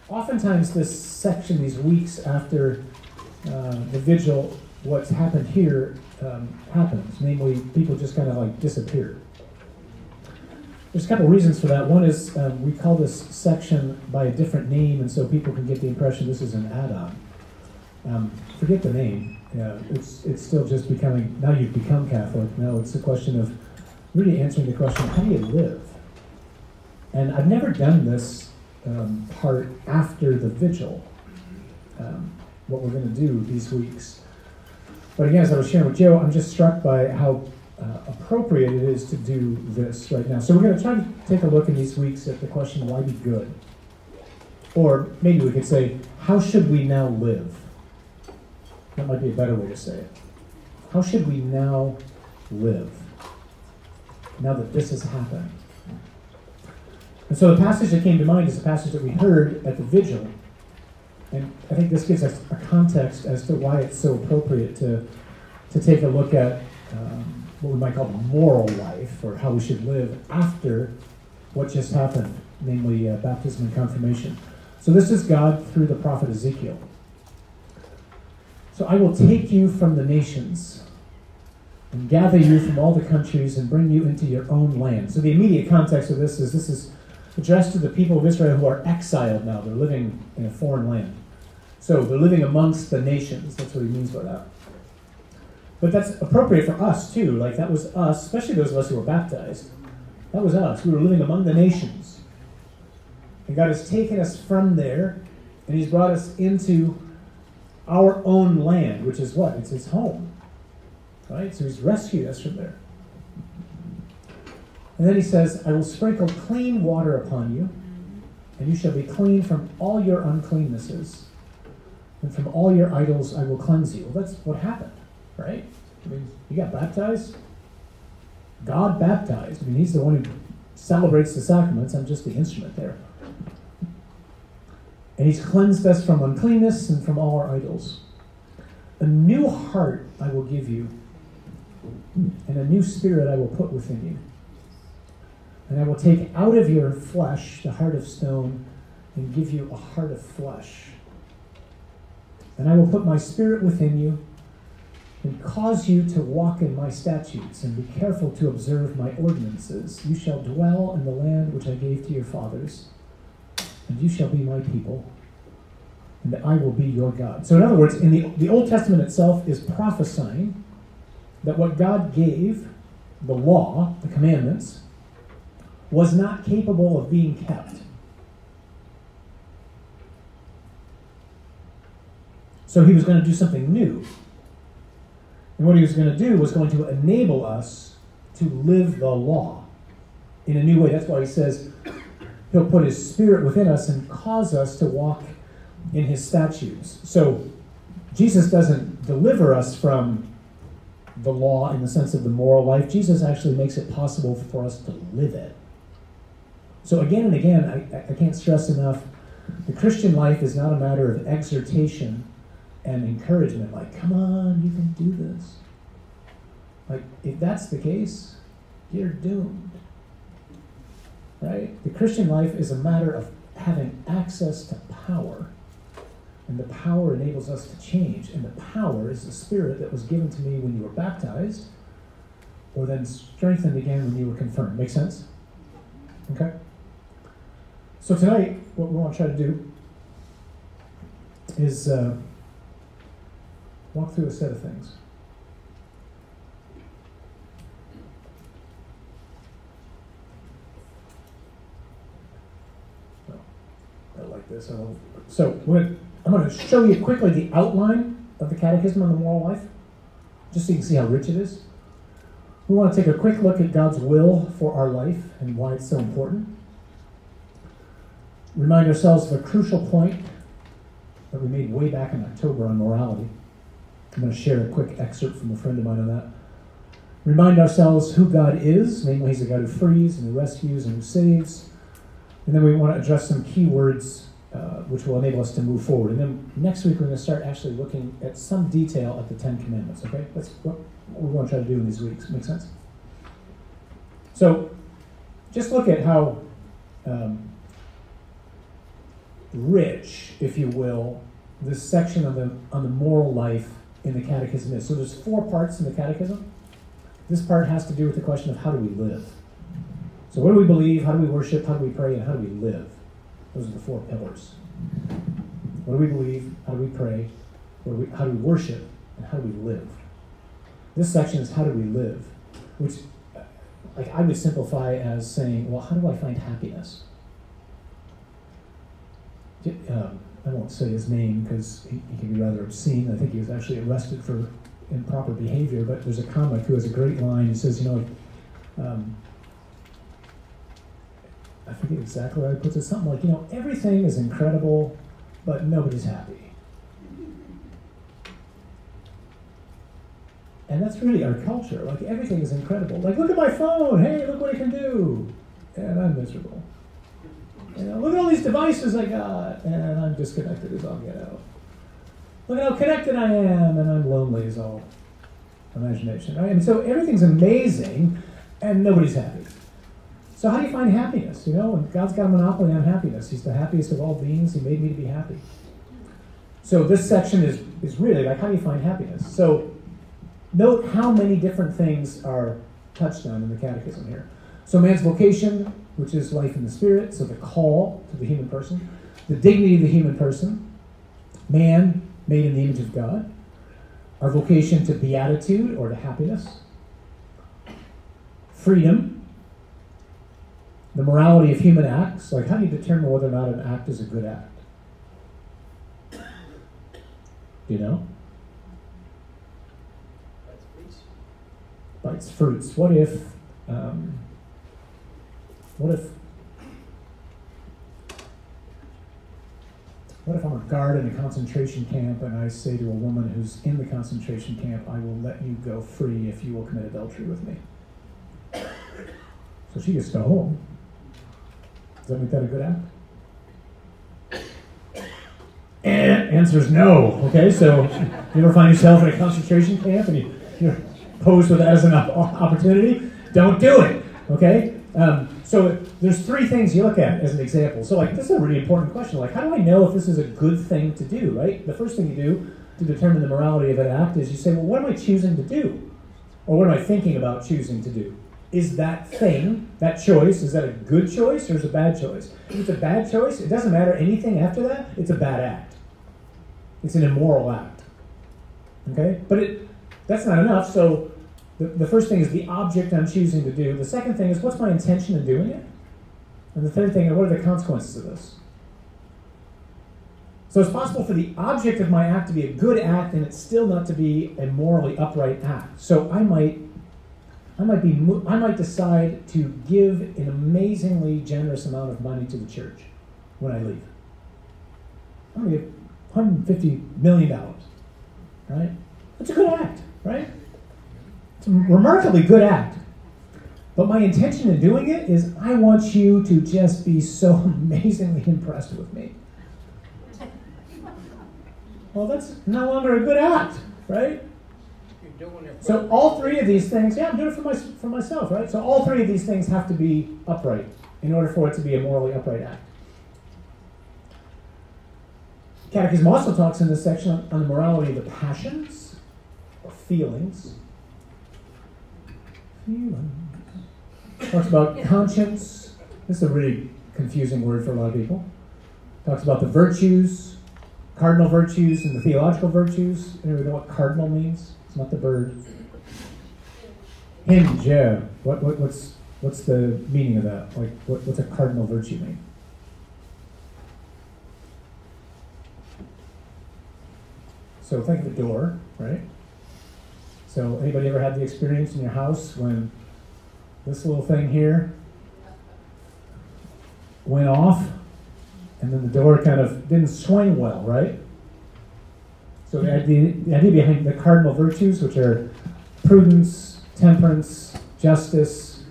oftentimes this section, these weeks after the vigil, what's happened here happens. Namely, people just kind of like disappear. There's a couple reasons for that. One is we call this section by a different name, and so people can get the impression this is an add-on. Forget the name. It's still just becoming, now you've become Catholic. No, it's a question of really answering the question, how do you live? And I've never done this part after the vigil, what we're going to do these weeks. But again, as I was sharing with Joe, I'm just struck by how appropriate it is to do this right now. So we're going to try to take a look in these weeks at the question, why be good? Or maybe we could say, how should we now live? That might be a better way to say it. How should we now live, now that this has happened? And so the passage that came to mind is the passage that we heard at the vigil. And I think this gives us a context as to why it's so appropriate to take a look at what we might call the moral life, or how we should live after what just happened, namely baptism and confirmation. So this is God through the prophet Ezekiel. So I will take you from the nations and gather you from all the countries and bring you into your own land. So the immediate context of this is addressed to the people of Israel who are exiled now. They're living in a foreign land. So they're living amongst the nations. That's what he means by that. But that's appropriate for us too. Like that was us, especially those of us who were baptized. That was us. We were living among the nations. And God has taken us from there, and he's brought us into our own land, which is what? It's his home. Right? So he's rescued us from there. And then he says, I will sprinkle clean water upon you, and you shall be clean from all your uncleannesses, and from all your idols I will cleanse you. Well, that's what happened, right? I mean, you got baptized. God baptized. I mean, he's the one who celebrates the sacraments. I'm just the instrument there. And he's cleansed us from uncleanness and from all our idols. A new heart I will give you, and a new spirit I will put within you. And I will take out of your flesh the heart of stone and give you a heart of flesh. And I will put my spirit within you and cause you to walk in my statutes and be careful to observe my ordinances. You shall dwell in the land which I gave to your fathers, and you shall be my people, and I will be your God. So in other words, in the Old Testament itself is prophesying that what God gave, the law, the commandments, was not capable of being kept. So he was going to do something new. And what he was going to do was going to enable us to live the law in a new way. That's why he says he'll put his spirit within us and cause us to walk in his statutes. So Jesus doesn't deliver us from the law in the sense of the moral life. Jesus actually makes it possible for us to live it. So again and again, I can't stress enough, the Christian life is not a matter of exhortation and encouragement, like, come on, you can do this. Like, if that's the case, you're doomed. Right? The Christian life is a matter of having access to power. And the power enables us to change. And the power is the spirit that was given to me when you were baptized, or then strengthened again when you were confirmed. Make sense? Okay? So tonight, what we want to try to do is walk through a set of things. I like this. So I'm going to show you quickly the outline of the Catechism on the Moral Life, just so you can see how rich it is. We want to take a quick look at God's will for our life and why it's so important. Remind ourselves of a crucial point that we made way back in October on morality. I'm going to share a quick excerpt from a friend of mine on that. Remind ourselves who God is, namely he's a God who frees and who rescues and who saves. And then we want to address some key words which will enable us to move forward. And then next week we're going to start actually looking at some detail at the Ten Commandments, okay? That's what we want to try to do in these weeks. Make sense? So just look at how rich, if you will, this section on the moral life in the Catechism is. So there's 4 parts in the Catechism. This part has to do with the question of how do we live. So what do we believe, how do we worship, how do we pray, and how do we live? Those are the 4 pillars. What do we believe, how do we pray, how do we worship, and how do we live? This section is how do we live, which like I would simplify as saying, well, how do I find happiness? I won't say his name because he can be rather obscene. I think he was actually arrested for improper behavior, but there's a comic who has a great line. He says, I forget exactly how he puts it, something like, everything is incredible, but nobody's happy. And that's really our culture. Like, everything is incredible. Like, look at my phone. Hey, look what I can do. And I'm miserable. Look at all these devices I got, and I'm disconnected as all get out. Look at how connected I am, and I'm lonely as all imagination. Right? And so everything's amazing, and nobody's happy. So how do you find happiness? And God's got a monopoly on happiness. He's the happiest of all beings. He made me to be happy. So this section is really like, how do you find happiness? So note how many different things are touched on in the Catechism here. So man's vocation, which is life in the Spirit, so the call to the human person, the dignity of the human person, man made in the image of God, our vocation to beatitude or to happiness, freedom, the morality of human acts, like how do you determine whether or not an act is a good act? By its fruits. What if I'm a guard in a concentration camp and I say to a woman who's in the concentration camp, I will let you go free if you will commit adultery with me? So she gets to go home. Does that make that a good act? And answer is no. Okay, so you ever find yourself in a concentration camp and you're posed with that as an opportunity? Don't do it. Okay? So there's 3 things you look at as an example. So this is a really important question. How do I know if this is a good thing to do, right? The first thing you do to determine the morality of an act is you say, well, what am I choosing to do? Or what am I thinking about choosing to do? Is that thing, that choice, is that a good choice or is it a bad choice? If it's a bad choice, it doesn't matter anything after that, it's a bad act. It's an immoral act. Okay? But that's not enough, so the first thing is the object I'm choosing to do. The second thing is, what's my intention in doing it? And the third thing is, what are the consequences of this? So it's possible for the object of my act to be a good act and it's still not to be a morally upright act. So I might decide to give an amazingly generous amount of money to the church when I leave. I'm going to give $150 million, right? That's a good act, right? It's a remarkably good act. But my intention in doing it is I want you to just be so amazingly impressed with me. Well, that's no longer a good act, right? You're doing it. So all 3 of these things, I'm doing it for myself, right? So all 3 of these things have to be upright in order for it to be a morally upright act. Catechism also talks in this section on the morality of the passions, or feelings. Talks about conscience. This is a really confusing word for a lot of people. Talks about the virtues, cardinal virtues, and the theological virtues. Anybody know what cardinal means? It's not the bird. Hinge, yeah. What's the meaning of that? What's a cardinal virtue mean? So think of a door, right? So anybody ever had the experience in your house when this little thing here went off and then the door kind of didn't swing well, right? So the idea behind the cardinal virtues, which are prudence, temperance, justice,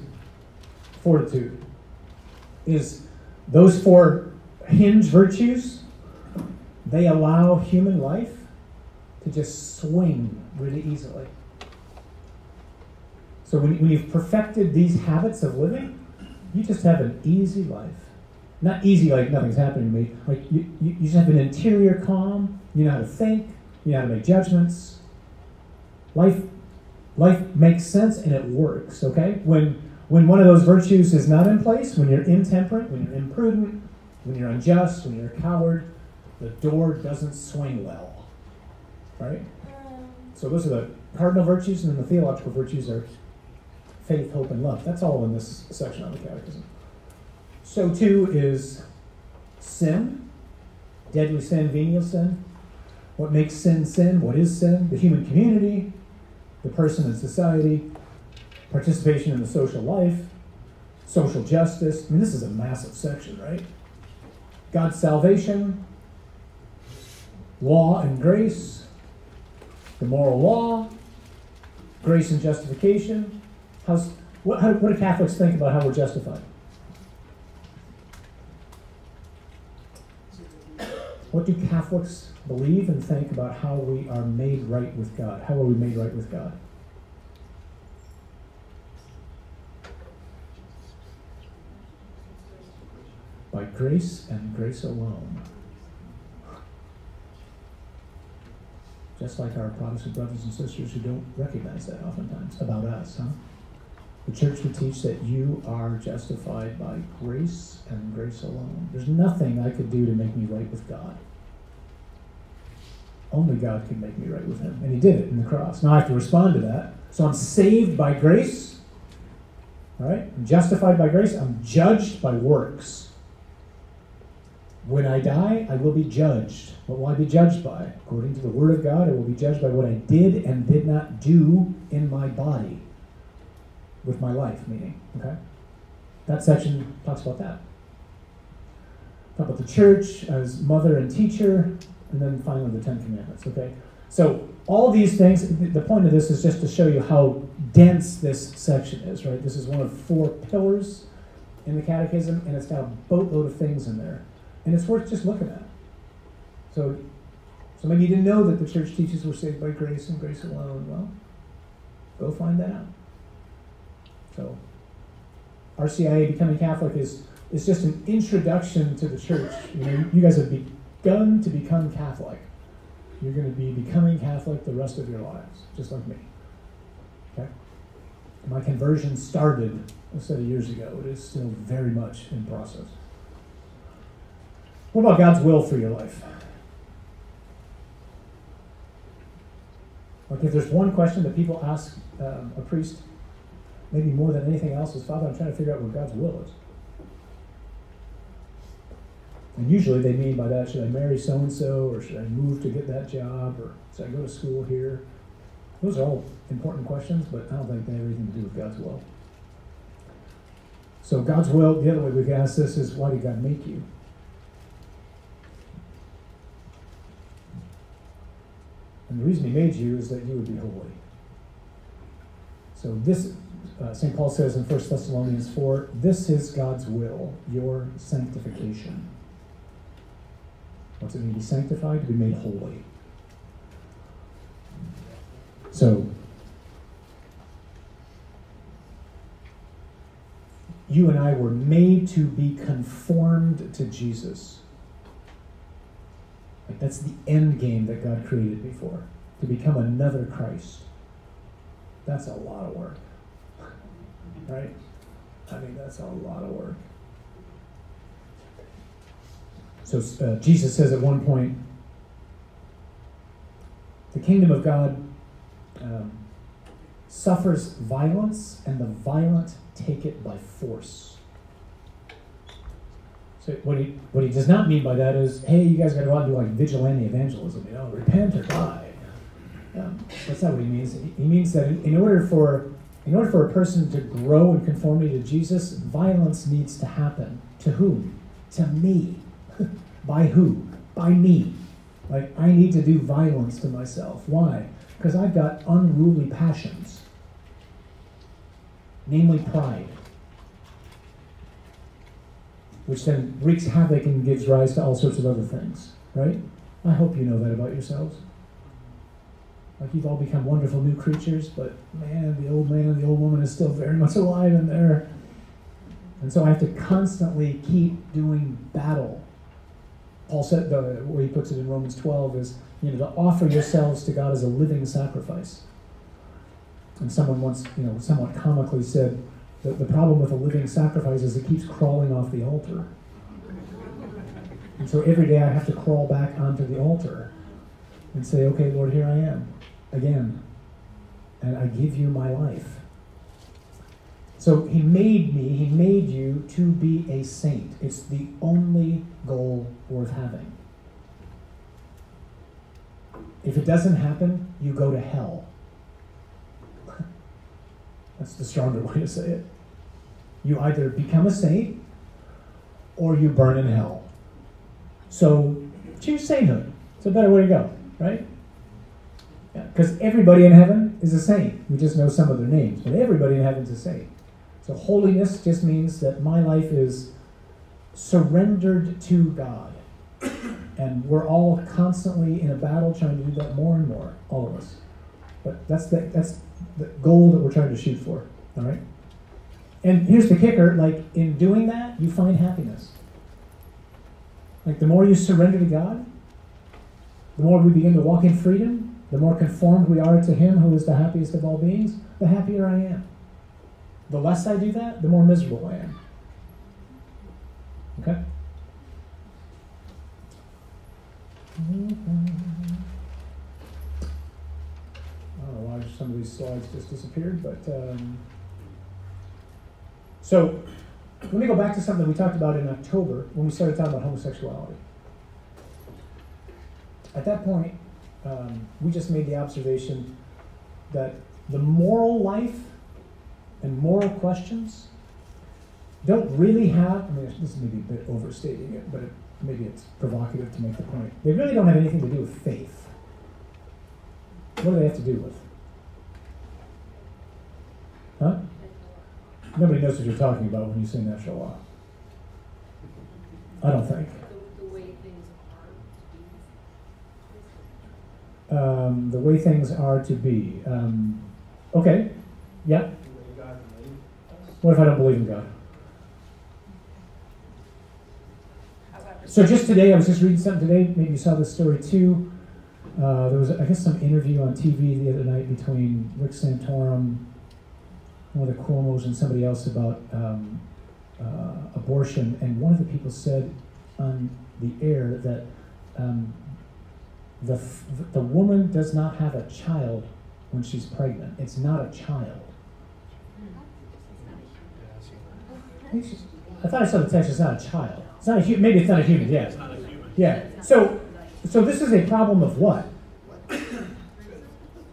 fortitude, is those 4 hinge virtues, they allow human life to just swing really easily. So when you've perfected these habits of living, you just have an easy life. Not easy like nothing's happening to me. Like you just have an interior calm. You know how to think. You know how to make judgments. Life makes sense and it works, okay? When one of those virtues is not in place, when you're intemperate, when you're imprudent, when you're unjust, when you're a coward, the door doesn't swing well, right? So those are the cardinal virtues, and then the theological virtues are faith, hope, and love. That's all in this section on the Catechism. So too is sin, deadly sin, venial sin. What makes sin sin? What is sin? The human community, the person in society, participation in the social life, social justice. I mean, this is a massive section, right? God's salvation, law and grace, the moral law, grace and justification. What do Catholics think about how we're justified? What do Catholics believe and think about how we are made right with God? How are we made right with God? By grace and grace alone. Just like our Protestant brothers and sisters who don't recognize that oftentimes about us, huh? The church would teach that you are justified by grace and grace alone. There's nothing I could do to make me right with God. Only God can make me right with him. And he did it in the cross. Now I have to respond to that. So I'm saved by grace. All right? I'm justified by grace. I'm judged by works. When I die, I will be judged. What will I be judged by? According to the Word of God, I will be judged by what I did and did not do in my body. With my life, meaning. Okay? That section talks about that. Talk about the church as mother and teacher, and then finally the Ten Commandments. Okay? So all these things, the point of this is just to show you how dense this section is, right? This is one of 4 pillars in the Catechism, and it's got a boatload of things in there. And it's worth just looking at. So maybe you didn't know that the church teaches we're saved by grace and grace alone. Well, go find that out. So RCIA, Becoming Catholic, is just an introduction to the church. You know, you guys have begun to become Catholic. You're going to be becoming Catholic the rest of your lives, just like me. Okay? My conversion started a set of years ago. It is still very much in process. What about God's will for your life? Like if there's one question that people ask a priest, maybe more than anything else, is, Father, I'm trying to figure out what God's will is. And usually they mean by that, should I marry so-and-so, or should I move to get that job, or should I go to school here? Those are all important questions, but I don't think they have anything to do with God's will. So God's will, the other way we can ask this is, why did God make you? And the reason he made you is that you would be holy. So this, St. Paul says in 1 Thessalonians 4, this is God's will, your sanctification. What's it mean to be sanctified? To be made holy. So, you and I were made to be conformed to Jesus. Like that's the end game that God created me for, to become another Christ. That's a lot of work, right? I mean, that's a lot of work. So Jesus says at one point, the kingdom of God suffers violence, and the violent take it by force. So what he does not mean by that is, hey, you guys got to go out and do like vigilante evangelism, repent or die. That's not what he means. He means that in order for a person to grow in conformity to Jesus, violence needs to happen. To whom? To me. By who? By me. Like, I need to do violence to myself. Why? Because I've got unruly passions. Namely pride. Which then wreaks havoc and gives rise to all sorts of other things. Right? I hope you know that about yourselves. Like you've all become wonderful new creatures, but man, the old man and the old woman is still very much alive in there. And so I have to constantly keep doing battle. Paul said, the way he puts it in Romans 12 is, to offer yourselves to God as a living sacrifice. And someone once, somewhat comically said that the problem with a living sacrifice is it keeps crawling off the altar. And so every day I have to crawl back onto the altar and say, okay, Lord, here I am again. And I give you my life. So he made you to be a saint. It's the only goal worth having. If it doesn't happen, you go to hell. That's the stronger way to say it. You either become a saint or you burn in hell. So choose sainthood. It's a better way to go, right? Because everybody in heaven is a saint. We just know some of their names, but everybody in heaven is a saint. So holiness just means that my life is surrendered to God. And we're all constantly in a battle trying to do that more and more, all of us. But that's the goal that we're trying to shoot for, all right? And here's the kicker, like in doing that, you find happiness. Like the more you surrender to God, the more we begin to walk in freedom, the more conformed we are to Him who is the happiest of all beings, the happier I am. The less I do that, the more miserable I am. Okay? I don't know why some of these slides just disappeared, but so let me go back to something we talked about in October when we started talking about homosexuality. At that point, we just made the observation that the moral life and moral questions don't really have, this is maybe a bit overstating it, but maybe it's provocative to make the point. They really don't have anything to do with faith. What do they have to do with? Huh? Nobody knows what you're talking about when you say natural law. I don't think. The way things are. The way things are to be. Okay. Yeah. What if I don't believe in God? So just today, I was just reading something today, maybe you saw this story too. There was, I guess, some interview on TV the other night between Rick Santorum, one of the Cuomos, and somebody else about abortion. And one of the people said on the air that the woman does not have a child when she's pregnant. It's not a child. I thought I saw the text, it's not a child. It's not a human. Maybe it's not a human. Yeah. It's not a human. Yeah. So this is a problem of what?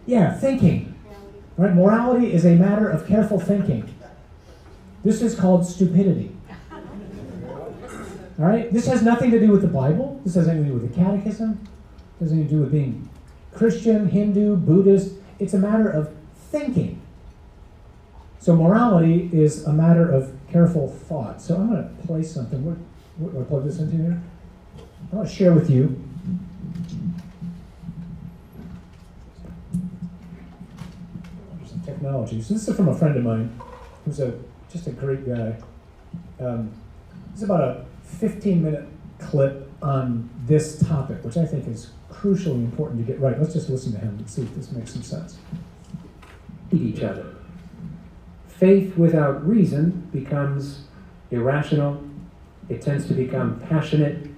Yeah, thinking. Right? Morality is a matter of careful thinking. This is called stupidity. All right? This has nothing to do with the Bible. This has nothing to do with the Catechism. It has nothing to do with being Christian, Hindu, Buddhist. It's a matter of thinking. So morality is a matter of careful thought. So I'm going to play something. What do I plug this into here? I want to share with you some technology. So this is from a friend of mine who's just a great guy. It's about a 15-minute clip on this topic, which I think is crucially important to get right. Let's just listen to him and see if this makes some sense. Each other. Faith without reason becomes irrational. It tends to become passionate.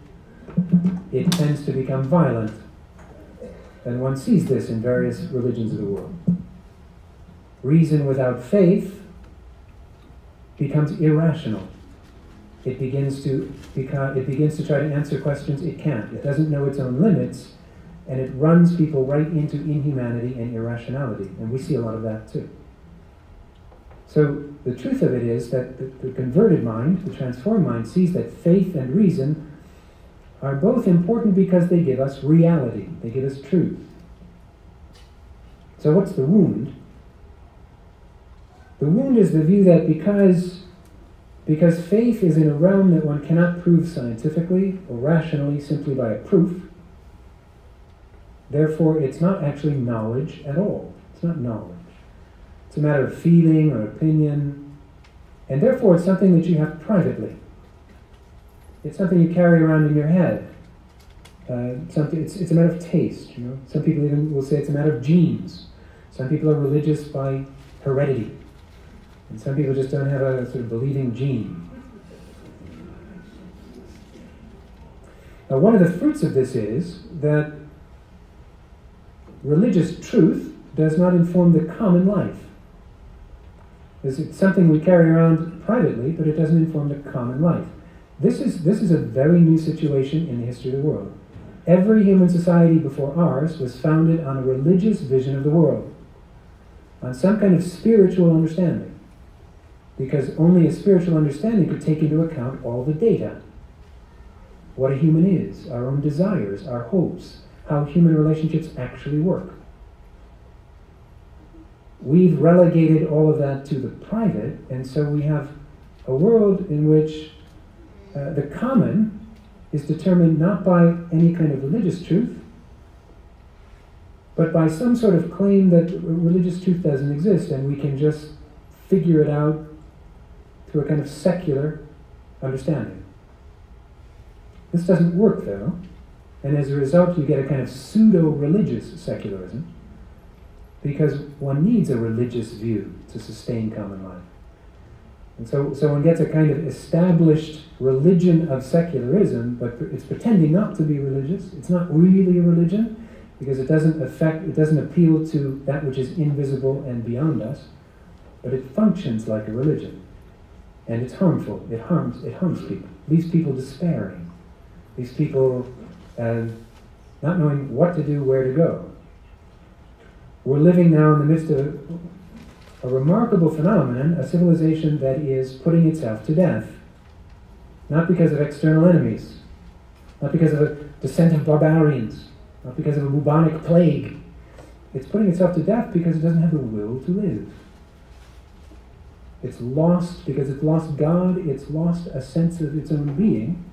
It tends to become violent. And one sees this in various religions of the world. Reason without faith becomes irrational. It begins to try to answer questions it can't. It doesn't know its own limits, and it runs people right into inhumanity and irrationality. And we see a lot of that too. So the truth of it is that the converted mind, the transformed mind, sees that faith and reason are both important because they give us reality. They give us truth. So what's the wound? The wound is the view that because faith is in a realm that one cannot prove scientifically or rationally simply by a proof, therefore it's not actually knowledge at all. It's not knowledge. It's a matter of feeling or opinion. And therefore, it's something that you have privately. It's something you carry around in your head. It's a matter of taste. You know? Some people even will say it's a matter of genes. Some people are religious by heredity. And some people just don't have a sort of believing gene. Now, one of the fruits of this is that religious truth does not inform the common life. It's something we carry around privately, but it doesn't inform the common life. This is a very new situation in the history of the world. Every human society before ours was founded on a religious vision of the world, on some kind of spiritual understanding, because only a spiritual understanding could take into account all the data. What a human is, our own desires, our hopes, how human relationships actually work. We've relegated all of that to the private, and so we have a world in which the common is determined not by any kind of religious truth, but by some sort of claim that religious truth doesn't exist and we can just figure it out through a kind of secular understanding. This doesn't work, though, and as a result you get a kind of pseudo-religious secularism, because one needs a religious view to sustain common life. And so one gets a kind of established religion of secularism, but it's pretending not to be religious. It's not really a religion, because it doesn't appeal to that which is invisible and beyond us, but it functions like a religion. And it's harmful. It harms people. Leaves people despairing. Leaves people not knowing what to do, where to go. We're living now in the midst of a remarkable phenomenon, a civilization that is putting itself to death. Not because of external enemies, not because of a descent of barbarians, not because of a bubonic plague. It's putting itself to death because it doesn't have the will to live. It's lost because it's lost God, it's lost a sense of its own being,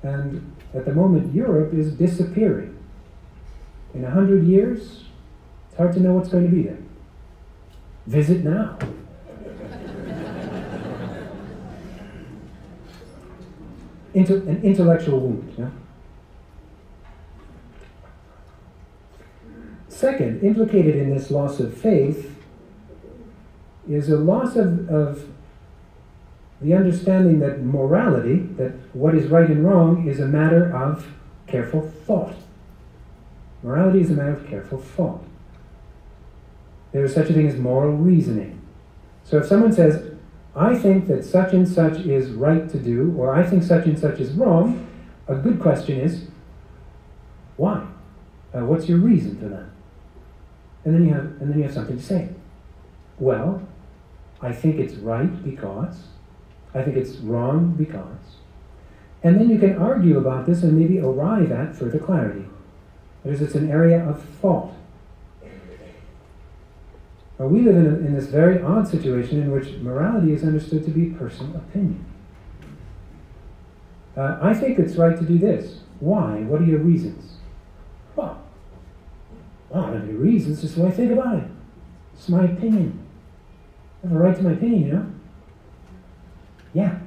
and at the moment Europe is disappearing. In 100 years, it's hard to know what's going to be there. Visit now. An intellectual wound. Yeah? Second, implicated in this loss of faith is a loss of the understanding that morality, that what is right and wrong, is a matter of careful thought. Morality is a matter of careful thought. There is such a thing as moral reasoning. So if someone says, I think that such and such is right to do, or I think such and such is wrong, a good question is, why? What's your reason for that? And then you have something to say. Well, I think it's right because, I think it's wrong because. And then you can argue about this and maybe arrive at further clarity. Because it's an area of thought. Now, we live in this very odd situation in which morality is understood to be personal opinion. I think it's right to do this. Why? What are your reasons? Well, I don't have any reasons, just the way I think about it. It's my opinion. I have a right to my opinion, you know? Yeah.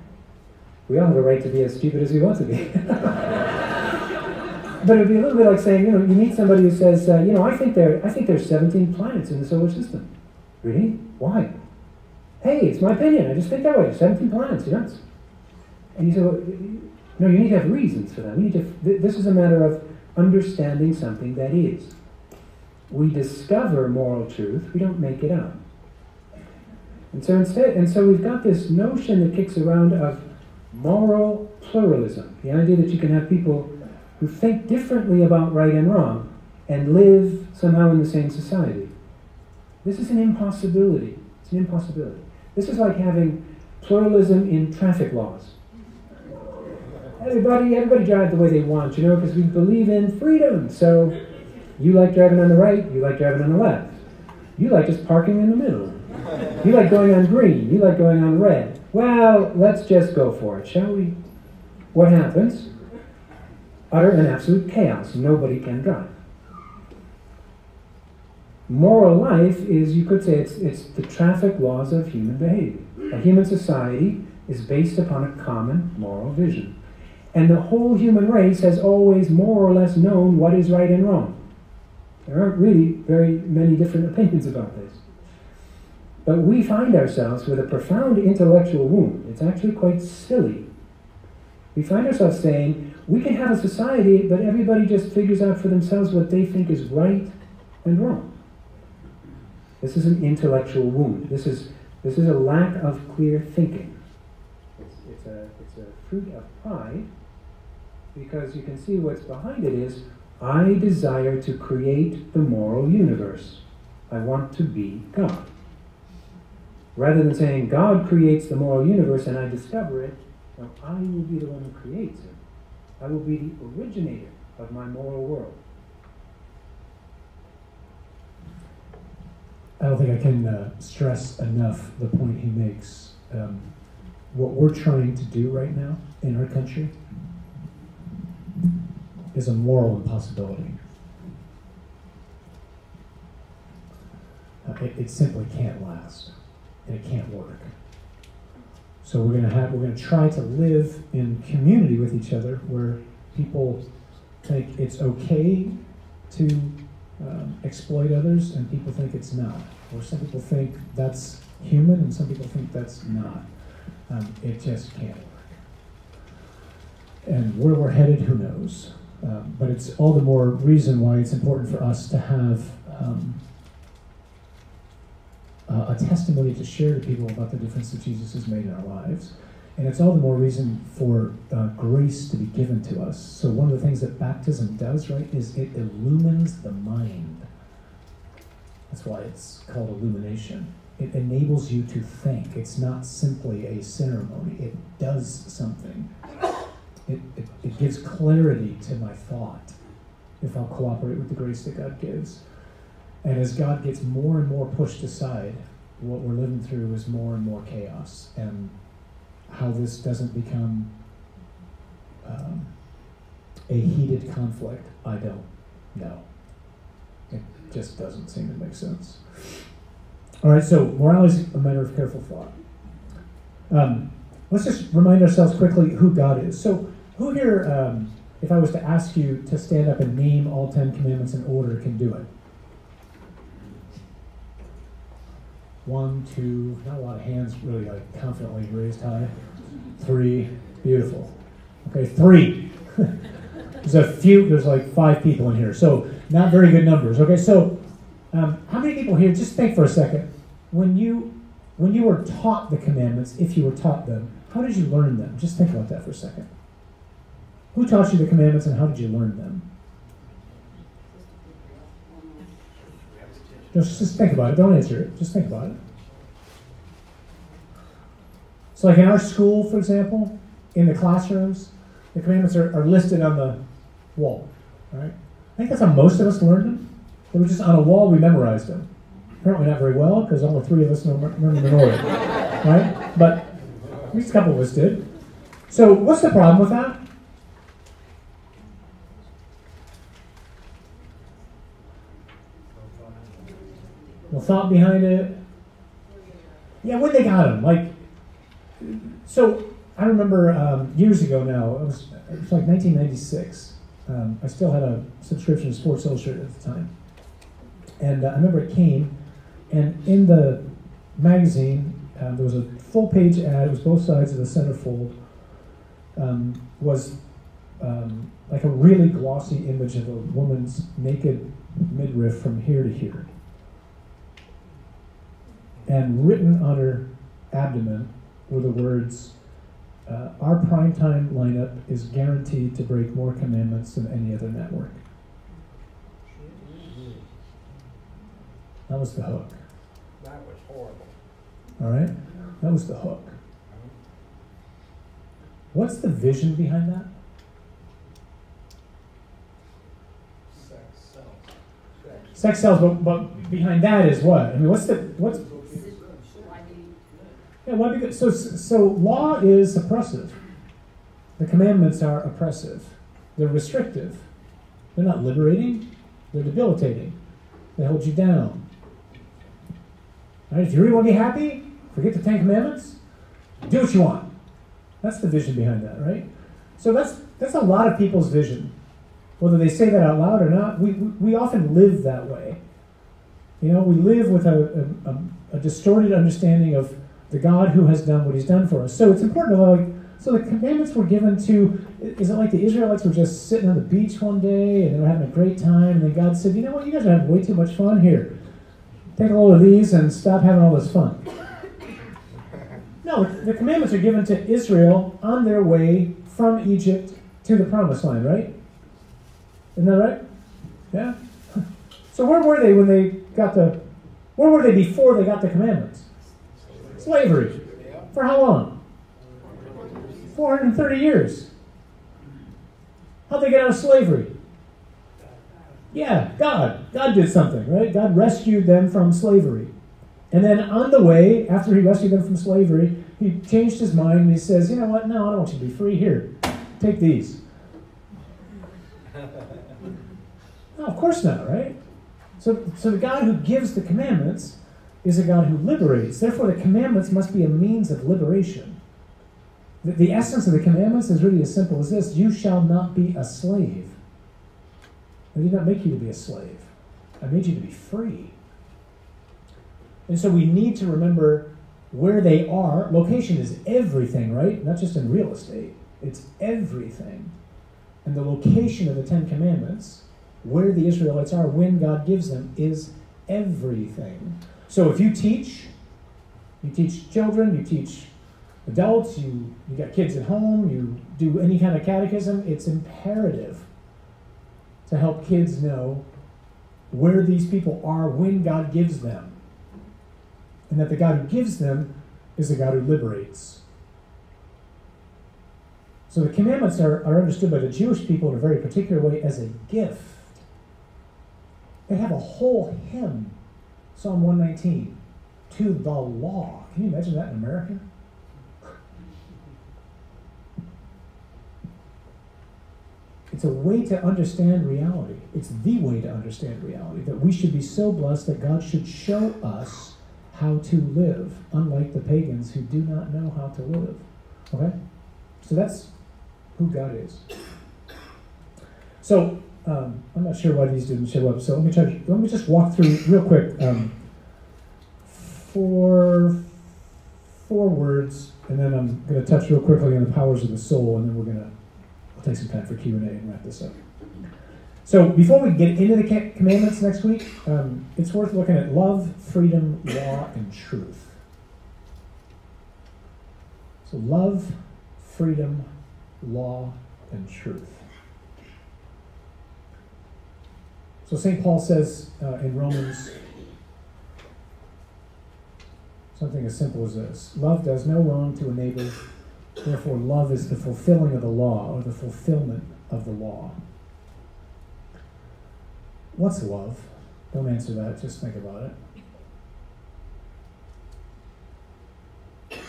We all have a right to be as stupid as we want to be. But it would be a little bit like saying, you meet somebody who says, I think there's 17 planets in the solar system. Really? Why? Hey, it's my opinion. I just think that way. 17 planets, you're nuts. And you say, well, no, you need to have reasons for that. This is a matter of understanding something that is. We discover moral truth. We don't make it up. And so we've got this notion that kicks around of moral pluralism. The idea that you can have people who think differently about right and wrong and live somehow in the same society. This is an impossibility. It's an impossibility. This is like having pluralism in traffic laws. Everybody drive the way they want, because we believe in freedom. So you like driving on the right, you like driving on the left. You like just parking in the middle. You like going on green, you like going on red. Well, let's just go for it, shall we? What happens? Utter and absolute chaos. Nobody can drive. Moral life is, you could say, it's the traffic laws of human behavior. A human society is based upon a common moral vision. And the whole human race has always more or less known what is right and wrong. There aren't really very many different opinions about this. But we find ourselves with a profound intellectual wound. It's actually quite silly. We find ourselves saying, we can have a society, but everybody just figures out for themselves what they think is right and wrong. This is an intellectual wound. This is a lack of clear thinking. It's a fruit of pride, because you can see what's behind it is, I desire to create the moral universe. I want to be God. Rather than saying, God creates the moral universe and I discover it, now I will be the one who creates it. I will be the originator of my moral world. I don't think I can stress enough the point he makes. What we're trying to do right now in our country is a moral impossibility. It simply can't last, and it can't work. So we're going to try to live in community with each other, where people think it's okay to exploit others, and people think it's not. Or some people think that's human, and some people think that's not. It just can't work. And where we're headed, who knows? But it's all the more reason why it's important for us to have a testimony to share to people about the difference that Jesus has made in our lives. And it's all the more reason for grace to be given to us. So one of the things that baptism does, right, is it illumines the mind. That's why it's called illumination. It enables you to think. It's not simply a ceremony. It does something. It gives clarity to my thought if I'll cooperate with the grace that God gives. And as God gets more and more pushed aside, what we're living through is more and more chaos. And how this doesn't become a heated conflict, I don't know. It just doesn't seem to make sense. All right, so morality is a matter of careful thought. Let's just remind ourselves quickly who God is. So who here, if I was to ask you to stand up and name all 10 commandments in order, can do it? 1, 2, not a lot of hands really like confidently raised high. 3, beautiful. Okay, 3. There's like 5 people in here, so not very good numbers. Okay, so how many people here, just think for a second, when you were taught the commandments, if you were taught them, how did you learn them? Just think about that for a second. Who taught you the commandments and how did you learn them? Just think about it. Don't answer it. Just think about it. So like in our school, for example, in the classrooms, the commandments are listed on the wall. Right? I think that's how most of us learned them. They were just on a wall, we memorized them. Apparently not very well, because only 3 of us remember them in order. Right? But at least a couple of us did. So what's the problem with that? No thought behind it. Yeah, when they got them. Like, so I remember years ago now, it was like 1996. I still had a subscription to Sports Illustrated at the time. And I remember it came, and in the magazine, there was a full-page ad. It was both sides of the centerfold. Was like a really glossy image of a woman's naked midriff from here to here. And written on her abdomen were the words, our primetime lineup is guaranteed to break more commandments than any other network. That was the hook. That was horrible. All right? That was the hook. What's the vision behind that? Sex sells, but behind that is what? I mean, what's yeah, why? Because so law is oppressive. The commandments are oppressive. They're restrictive. They're not liberating. They're debilitating. They hold you down. Right? If you really want to be happy, forget the Ten Commandments. Do what you want. That's the vision behind that, right? So that's a lot of people's vision. Whether they say that out loud or not, we often live that way. You know, we live with a distorted understanding of the God who has done what he's done for us. So it's important to know, like, so the commandments were given to, is it like the Israelites were just sitting on the beach one day and they were having a great time, and then God said, you know what, you guys are having way too much fun here. Take a load of these and stop having all this fun. No, the commandments are given to Israel on their way from Egypt to the promised land, right? Isn't that right? Yeah? So where were they when they got where were they before they got the commandments? Slavery. For how long? 430 years. How'd they get out of slavery? Yeah, God. God did something, right? God rescued them from slavery. And then on the way, after he rescued them from slavery, he changed his mind and he says, you know what? No, I don't want you to be free. Here, take these. No, of course not, right? So the God who gives the commandments is a God who liberates. Therefore, the commandments must be a means of liberation. The essence of the commandments is really as simple as this: you shall not be a slave. I did not make you to be a slave. I made you to be free. And so we need to remember where they are. Location is everything, right? Not just in real estate. It's everything. And the location of the Ten Commandments, where the Israelites are when God gives them, is everything. So if you teach children, you teach adults, you got kids at home, you do any kind of catechism, it's imperative to help kids know where these people are when God gives them. And that the God who gives them is the God who liberates. So the commandments are understood by the Jewish people in a very particular way as a gift. They have a whole hymn, Psalm 119, to the law. Can you imagine that in America? It's a way to understand reality. It's the way to understand reality, that we should be so blessed that God should show us how to live, unlike the pagans who do not know how to live. Okay? So that's who God is. So, I'm not sure why these didn't show up, so let me just walk through real quick four words, and then I'm going to touch real quickly on the powers of the soul, and then we'll take some time for Q&A and wrap this up. So before we get into the commandments next week, it's worth looking at love, freedom, law, and truth. So love, freedom, law, and truth. So St. Paul says in Romans something as simple as this: love does no wrong to a neighbor, therefore love is the fulfilling of the law, or the fulfillment of the law. What's love? Don't answer that, just think about it.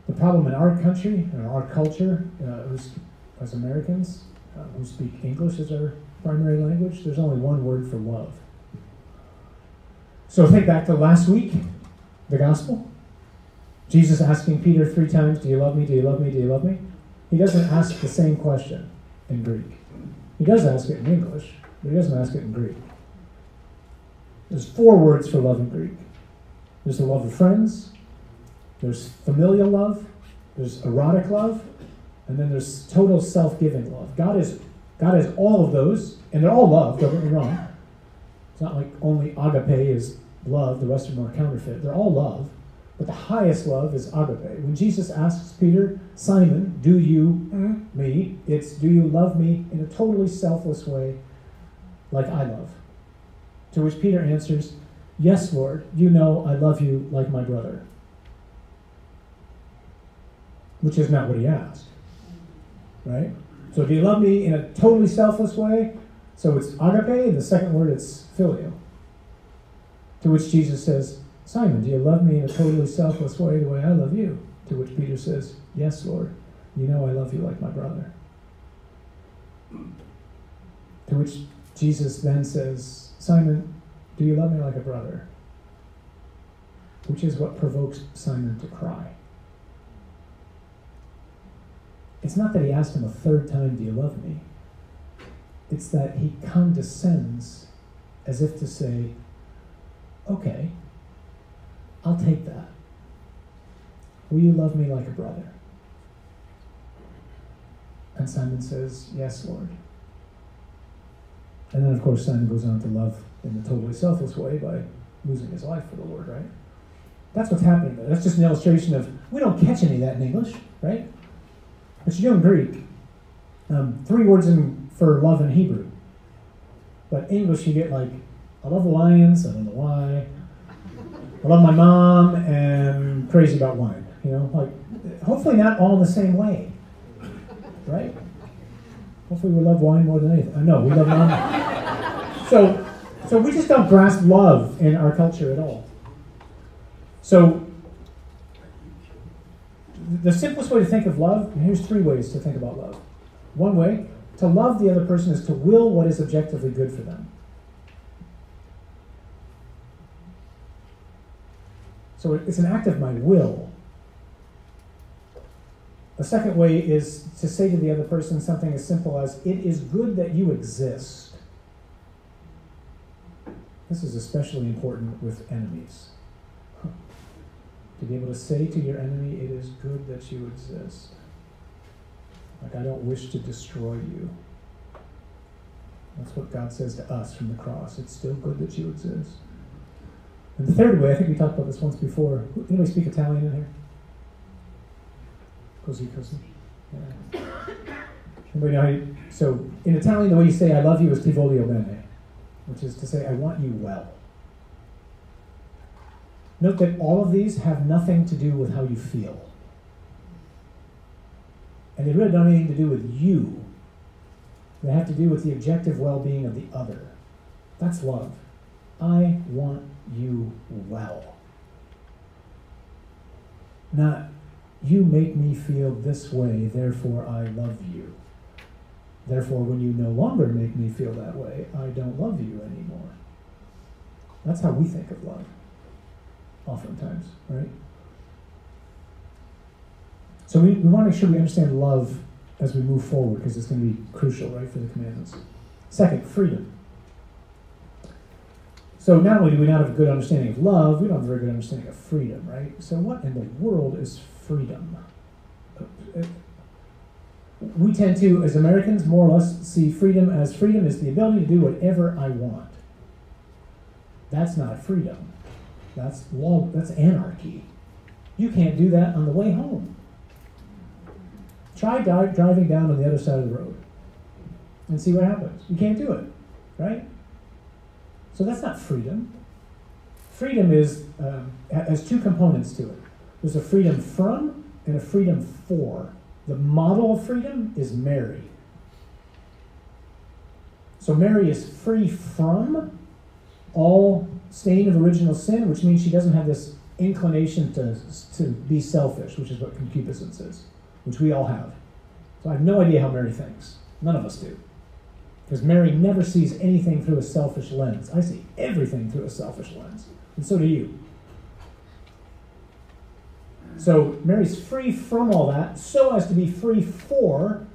The problem in our country, in our culture, as Americans who speak English as our primary language, there's only one word for love. So think back to last week, the gospel. Jesus asking Peter 3 times, do you love me, do you love me, do you love me? He doesn't ask the same question in Greek. He does ask it in English, but he doesn't ask it in Greek. There's 4 words for love in Greek. There's the love of friends, there's familial love, there's erotic love, and then there's total self-giving love. God has all of those, and they're all love, don't get me wrong. It's not like only agape is love, the rest of them are counterfeit. They're all love, but the highest love is agape. When Jesus asks Peter, Simon, do you me? It's, do you love me in a totally selfless way like I love? To which Peter answers, yes, Lord, you know I love you like my brother. Which is not what he asked, right? So do you love me in a totally selfless way? So it's agape, and the second word it's phileo. To which Jesus says, Simon, do you love me in a totally selfless way the way I love you? To which Peter says, yes, Lord, you know I love you like my brother. To which Jesus then says, Simon, do you love me like a brother? Which is what provokes Simon to cry. It's not that he asked him a third time, do you love me? It's that he condescends as if to say, okay, I'll take that. Will you love me like a brother? And Simon says, yes, Lord. And then, of course, Simon goes on to love in a totally selfless way by losing his life for the Lord, right? That's what's happening there. That's just an illustration of, we don't catch any of that in English, right? But you do in Greek. 3 words for love in Hebrew. But English, you get like, I love the Lions, I don't know why. I love my mom, and crazy about wine. You know, like, hopefully not all the same way, right? Hopefully we love wine more than anything. No, we love mom. So we just don't grasp love in our culture at all. So the simplest way to think of love, and here's 3 ways to think about love. One way, to love the other person is to will what is objectively good for them. So it's an act of my will. A second way is to say to the other person something as simple as, it is good that you exist. This is especially important with enemies. To be able to say to your enemy, it is good that you exist. Like, I don't wish to destroy you. That's what God says to us from the cross. It's still good that you exist. And the third way, I think we talked about this once before. Anybody speak Italian in here? Così. Yeah. Anybody know how you, so in Italian, the way you say I love you is ti voglio bene, which is to say I want you well. Note that all of these have nothing to do with how you feel. And they really don't have anything to do with you. They have to do with the objective well-being of the other. That's love. I want you well. Not, you make me feel this way, therefore I love you. Therefore, when you no longer make me feel that way, I don't love you anymore. That's how we think of love. Oftentimes, right? So we want to make sure we understand love as we move forward, because it's going to be crucial, right, for the commandments. Second, freedom. So not only do we not have a good understanding of love, we don't have a very good understanding of freedom, right? So what in the world is freedom? We tend to, as Americans, more or less see freedom as freedom is the ability to do whatever I want. That's not freedom. That's law. That's anarchy. You can't do that on the way home. Try driving down on the other side of the road and see what happens. You can't do it, right? So that's not freedom. Freedom has 2 components to it. There's a freedom from and a freedom for. The model of freedom is Mary. So Mary is free from all stain of original sin, which means she doesn't have this inclination to be selfish, which is what concupiscence is, which we all have. So I have no idea how Mary thinks. None of us do. Because Mary never sees anything through a selfish lens. I see everything through a selfish lens. And so do you. So Mary's free from all that, so as to be free for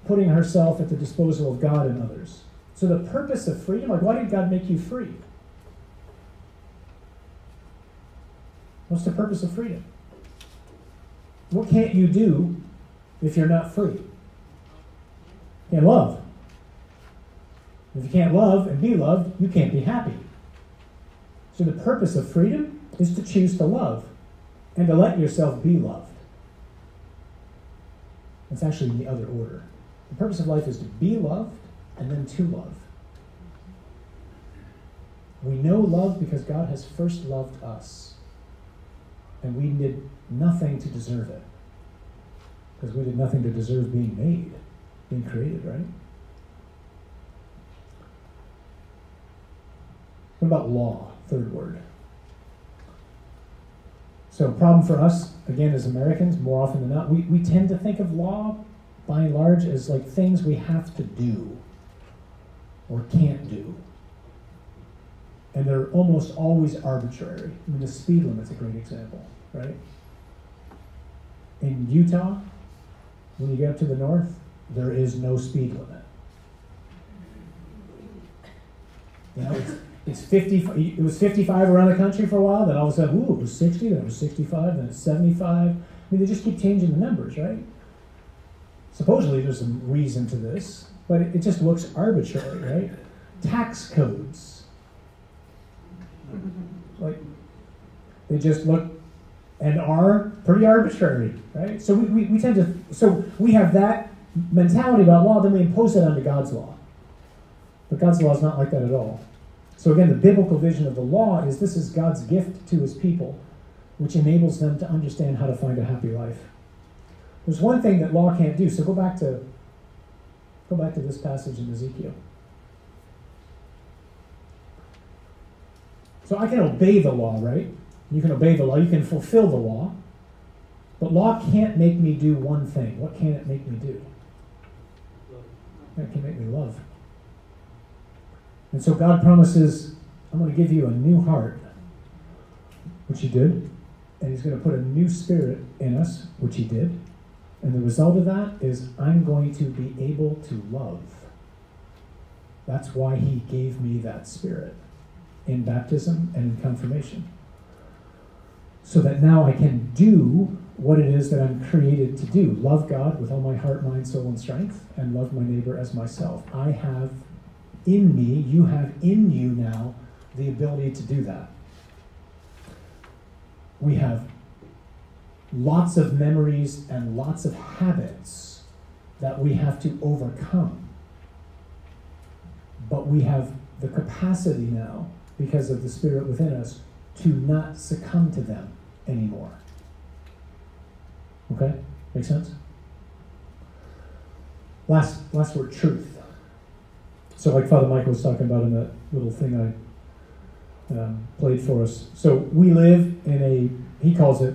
putting herself at the disposal of God and others. So the purpose of freedom, like, why did God make you free? What's the purpose of freedom? What can't you do if you're not free? You can't love. If you can't love and be loved, you can't be happy. So the purpose of freedom is to choose to love and to let yourself be loved. It's actually in the other order. The purpose of life is to be loved and then to love. We know love because God has first loved us. And we did nothing to deserve it. Because we did nothing to deserve being made, being created, right? What about law? Third word. So, problem for us, again, as Americans, more often than not, we tend to think of law, by and large, as like things we have to do. or can't do. And they're almost always arbitrary. I mean, the speed limit's a great example, right? In Utah, when you get up to the north, there is no speed limit. You know, it's 50. It was 55 around the country for a while. Then all of a sudden, ooh, it was 60. Then it was 65. Then it's 75. I mean, they just keep changing the numbers, right? Supposedly, there's some reason to this, but it just looks arbitrary, right? Tax codes, like they just look and are pretty arbitrary, right? So we tend to, so we have that mentality about law, then we impose it onto God's law. But God's law is not like that at all. So again, the biblical vision of the law is this is God's gift to his people, which enables them to understand how to find a happy life. There's one thing that law can't do. So go back to this passage in Ezekiel. So I can obey the law, right? You can obey the law, you can fulfill the law. But law can't make me do one thing. What can it make me do? It can make me love. And so God promises, I'm going to give you a new heart, which he did. And he's going to put a new spirit in us, which he did. And the result of that is I'm going to be able to love. That's why he gave me that spirit in baptism and in confirmation. So that now I can do what it is that I'm created to do. Love God with all my heart, mind, soul, and strength, and love my neighbor as myself. I have in me, you have in you now the ability to do that. We have lots of memories and lots of habits that we have to overcome. But we have the capacity now, because of the Spirit within us, to not succumb to them anymore. Okay? Make sense? Last word, truth. So like Father Michael was talking about in that little thing I played for us. So we live in he calls it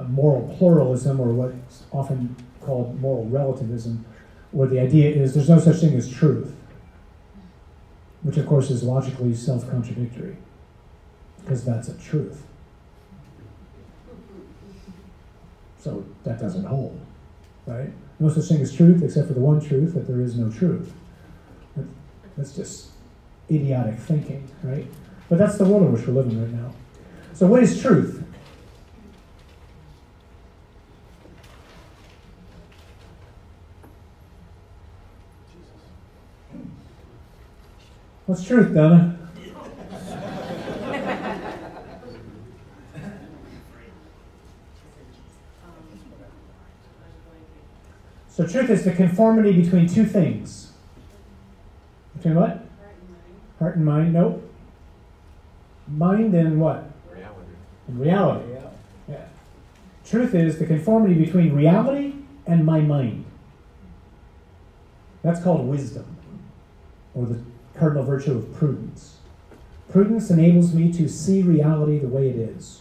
moral pluralism, or what's often called moral relativism, where the idea is there's no such thing as truth, which of course is logically self-contradictory, because that's a truth. So that doesn't hold, right? No such thing as truth except for the one truth, that there is no truth. That's just idiotic thinking, right? But that's the world in which we're living right now. So what is truth? What's truth, Donna? So truth is the conformity between two things. Between what? Heart and mind. Nope. Mind and what? Reality. And reality. Yeah. Truth is the conformity between reality and my mind. That's called wisdom, or the cardinal virtue of prudence. Prudence enables me to see reality the way it is.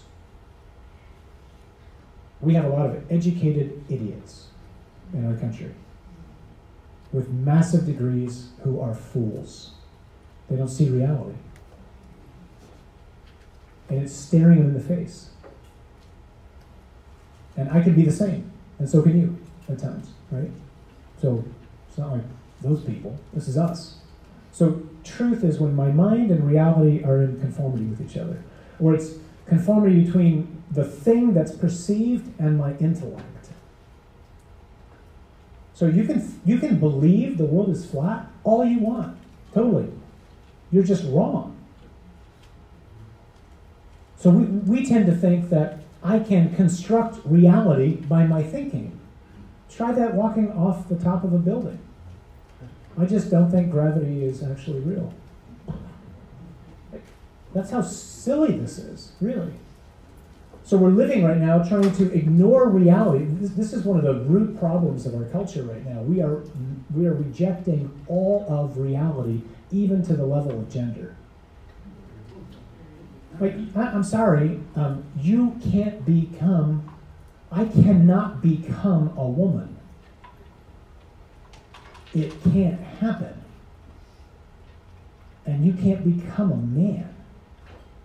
We have a lot of educated idiots in our country with massive degrees who are fools. They don't see reality. And it's staring them in the face. And I can be the same, and so can you at times, right? So it's not like those people, this is us. So truth is when my mind and reality are in conformity with each other, or it's conformity between the thing that's perceived and my intellect. So you can believe the world is flat all you want, totally. You're just wrong. So we tend to think that I can construct reality by my thinking. Try that walking off the top of a building. I just don't think gravity is actually real. That's how silly this is, really. So we're living right now trying to ignore reality. This is one of the root problems of our culture right now. We are rejecting all of reality, even to the level of gender. Like, I'm sorry, I cannot become a woman. It can't happen. and you can't become a man.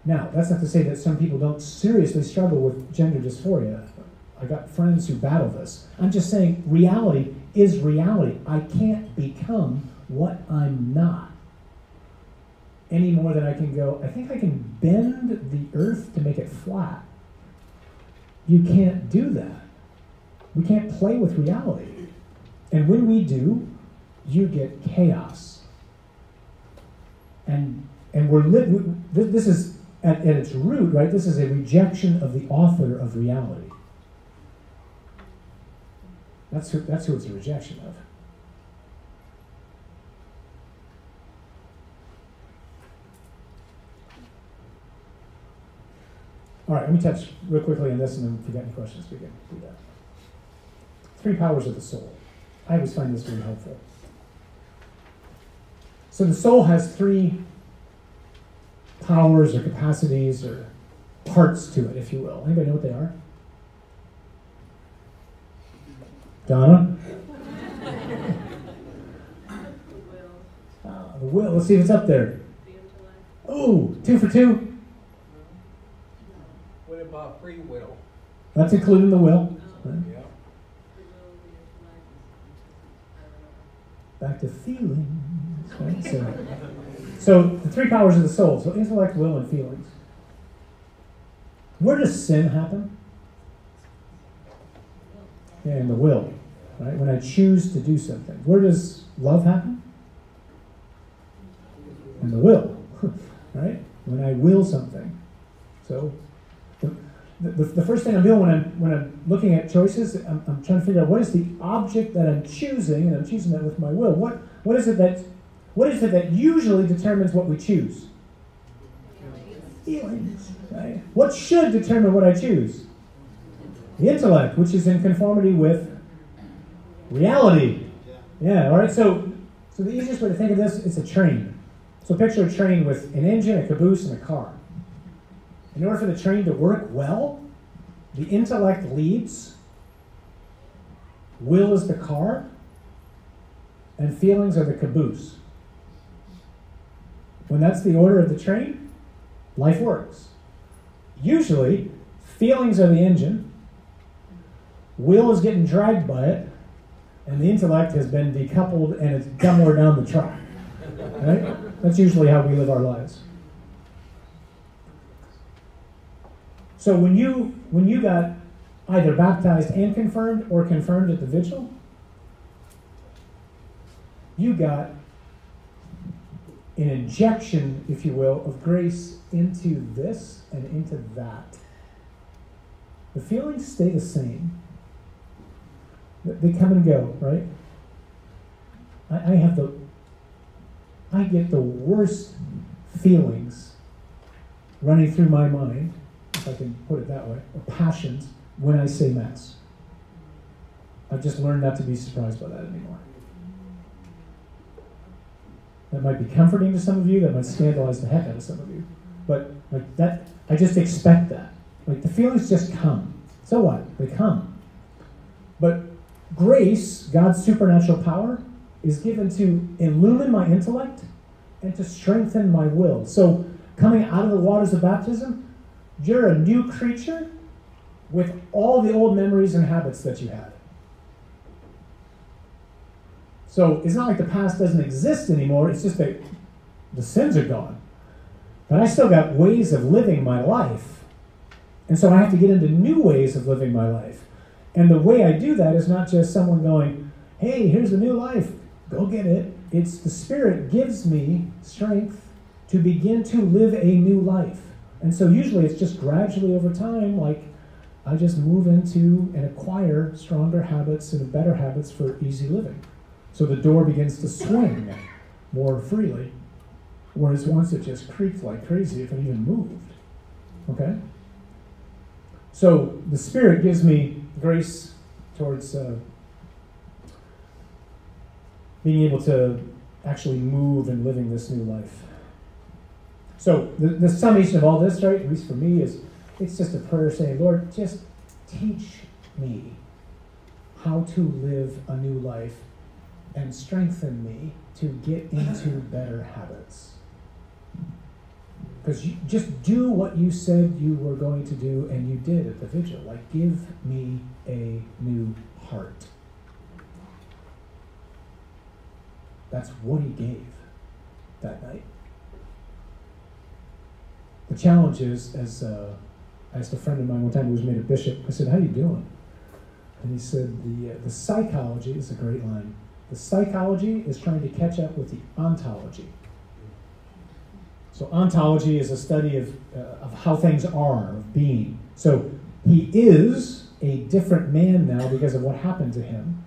Now, that's not to say that some people don't seriously struggle with gender dysphoria. I got friends who battle this. I'm just saying reality is reality. I can't become what I'm not any more than I can go, I think I can bend the earth to make it flat. You can't do that. We can't play with reality. And when we do, you get chaos. And this is, at its root, right, this is a rejection of the author of reality. That's who it's a rejection of. All right, let me touch real quickly on this, and then if you got any questions, we can do that. 3 powers of the soul. I always find this very helpful. So the soul has 3 powers or capacities or parts to it, if you will. Anybody know what they are? Donna? The will. Let's see if it's up there. Oh, 2 for 2. What about free will? That's including the will. Right? Yeah. Back to feelings. Right? So the 3 powers of the soul. So intellect, will, and feelings. Where does sin happen? Yeah, in the will. Right? When I choose to do something. Where does love happen? In the will. Right? When I will something. So the first thing I'm doing when I'm looking at choices, I'm trying to figure out what is the object that I'm choosing, and I'm choosing that with my will. What is it that usually determines what we choose? Feelings. Right? What should determine what I choose? The intellect, which is in conformity with reality. Yeah, all right, so the easiest way to think of this is a train. So picture a train with an engine, a caboose, and a car. In order for the train to work well, the intellect leads, will is the car, and feelings are the caboose. When that's the order of the train, life works. Usually, feelings are the engine, will is getting dragged by it, and the intellect has been decoupled and it's somewhere down the track. Right? That's usually how we live our lives. So when you got either baptized and confirmed or confirmed at the vigil, you got an injection, if you will, of grace into this and into that. The feelings stay the same. They come and go, right? I get the worst feelings running through my mind, if I can put it that way, or passions, when I say Mass. I've just learned not to be surprised by that anymore. That might be comforting to some of you, that might scandalize the heck out of some of you. But like that, I just expect that. Like the feelings just come. So what? They come. But grace, God's supernatural power, is given to illumine my intellect and to strengthen my will. So coming out of the waters of baptism, you're a new creature with all the old memories and habits that you had. So it's not like the past doesn't exist anymore, it's just that the sins are gone. But I still got ways of living my life. And so I have to get into new ways of living my life. And the way I do that is not just someone going, hey, here's a new life, go get it. It's the Spirit gives me strength to begin to live a new life. And so usually it's just gradually over time, like I just move into and acquire stronger habits and better habits for easy living. So the door begins to swing more freely, whereas once it just creaked like crazy if it even moved. Okay? So the Spirit gives me grace towards being able to actually move and living this new life. So the summation of all this, right, at least for me, is it's just a prayer saying, Lord, just teach me how to live a new life and strengthen me to get into better habits. Because you just do what you said you were going to do, and you did at the vigil. Like, give me a new heart. That's what he gave that night. The challenge is, as I asked a friend of mine one time who was made a bishop, I said, how you doing? And he said, the psychology, is a great line, the psychology is trying to catch up with the ontology. So ontology is a study of how things are, of being. So he is a different man now because of what happened to him.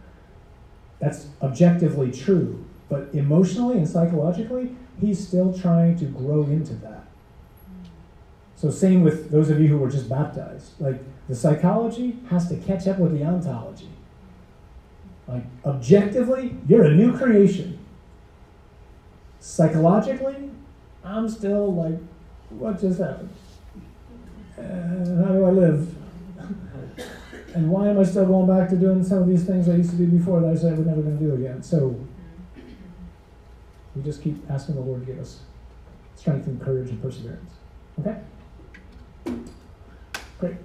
That's objectively true. But emotionally and psychologically, he's still trying to grow into that. So same with those of you who were just baptized. Like, the psychology has to catch up with the ontology. Like, objectively, you're a new creation. Psychologically, I'm still like, what just happened? How do I live? And why am I still going back to doing some of these things I used to do before that I said I was never going to do again? So we just keep asking the Lord to give us strength and courage and perseverance. Okay? Great.